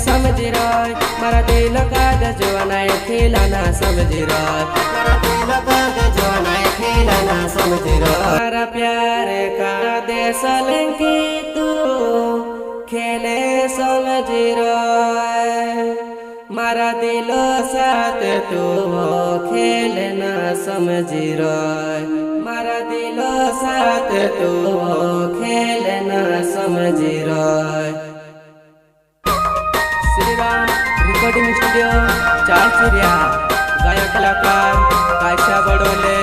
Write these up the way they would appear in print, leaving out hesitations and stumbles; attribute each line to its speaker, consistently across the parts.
Speaker 1: समझी रोय मारा दिल का दजवाना खिलाना समझी रोय मारा दिल का दजवाना खिलाना समझी रोय मारा प्यार का देश लंकी तू खेले समझी रोय मारा दिलो साथ तू खेलना समझी रोय मारा दिलो साथ तू खेलना समझी रोय। श्री राम रिकॉर्डिंग स्टूडियो चारचिरिया गायक कलाकार कायशा बड़ोले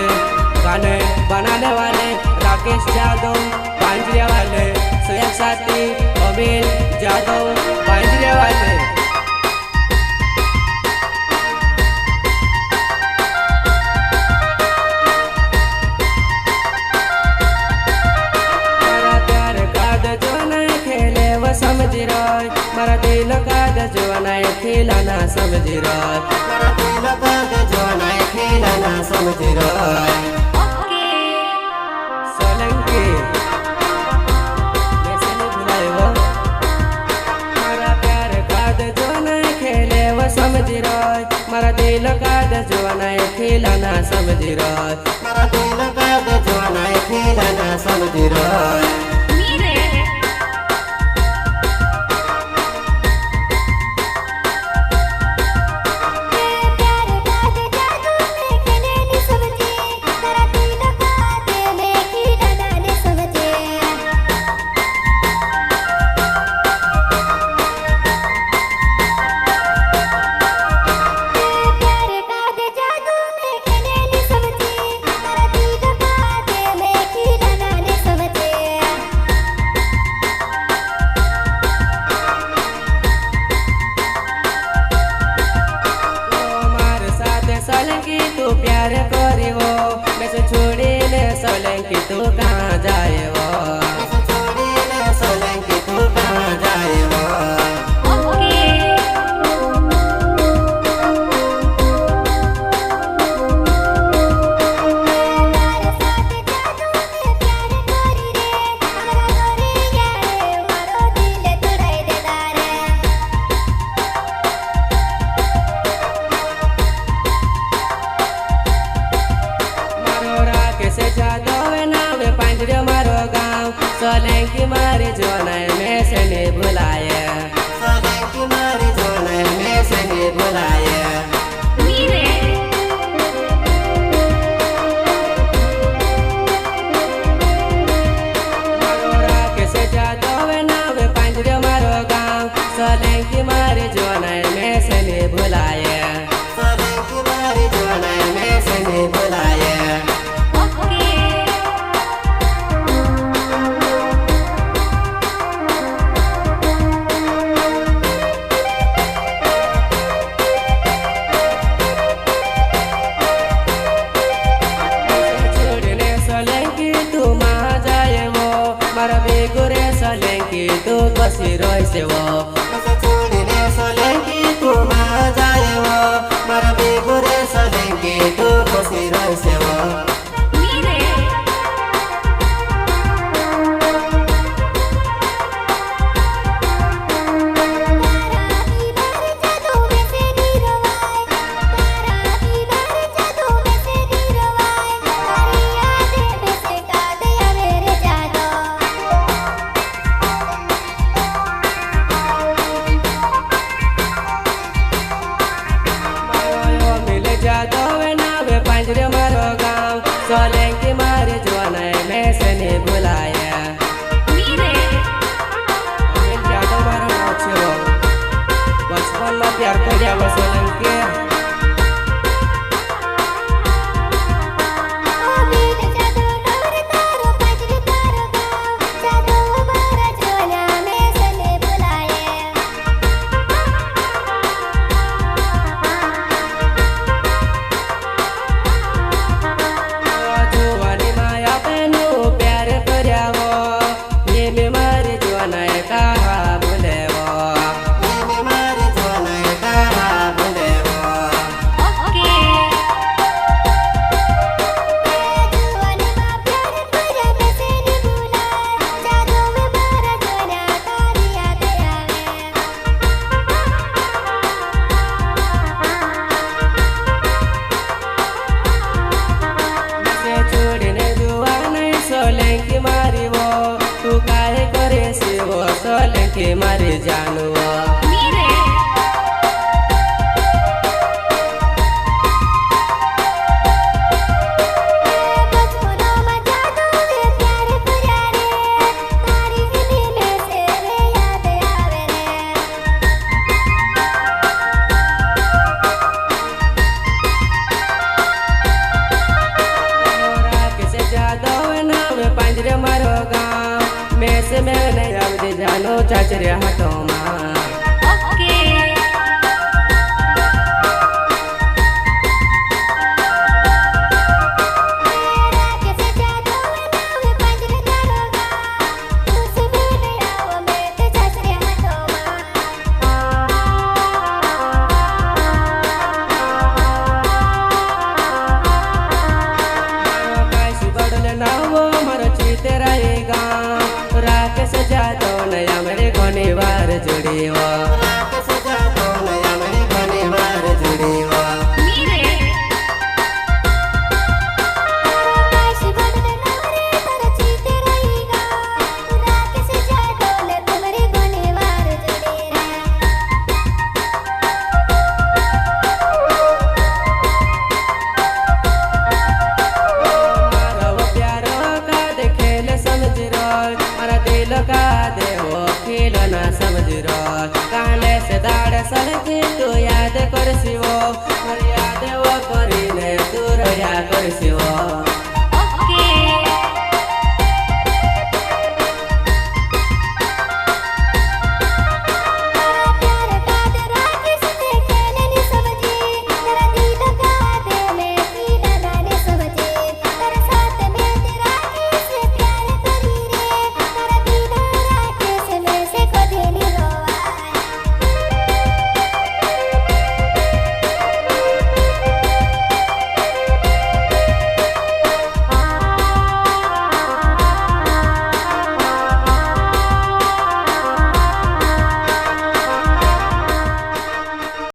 Speaker 1: गाने बनाने वाले राकेश यादव पांजरिया वाले सहयोग साथी अमिल यादव पांजरिया वाले। समझी रोय मारा दिल का दजवाना खिलाना समझी रोय मारा दिल का दजवाना खिलाना समझी रोय। सोलंकी वैसे नहीं भुलाए वो मारा प्यार का दजवाना खेले वो समझी रोय मारा दिल का दजवाना खिलाना समझी रोय मारा दिल का दजवाना खिलाना समझी रोय। सोलंकी तू प्यार करी वो वैसे छोड़ी ले सोलंकी तू कहाँ जाए वो वैसे छोड़ी ले सोलंकी तू कहाँ जाए वो। सोलंकी मारी जोना में से नहीं भुलाए सोलंकी मारी जोना में से नहीं भुलाए। मरोरा के से जादव नावे पंजरे मारो गाँव सोलंकी मारी जोना में से नहीं भुलाए सोलंकी मारी जोना में से नहीं भुलाए। मारा बेगुरे सोलंकी तू बसी रोय से वो छोड़ी ले सोलंकी तू माँ जाए वो मारा बेगुरे सोलंकी तू बसी रोय से वो। सोलंकी मारी जानुआ पंजरे मारो गाँव में से मैं नहीं आवती जानो चाचरे हाथों माँ राकेश जादव नया मेरे घनी बार जुड़ी हो राकेश जादव नया मेरे घनी बार जुड़ी हो का दे हो खिलना समझ रो काले से दाड़ सलती तू याद कर सिवो याद वो करी ने तू रया कर सिवो।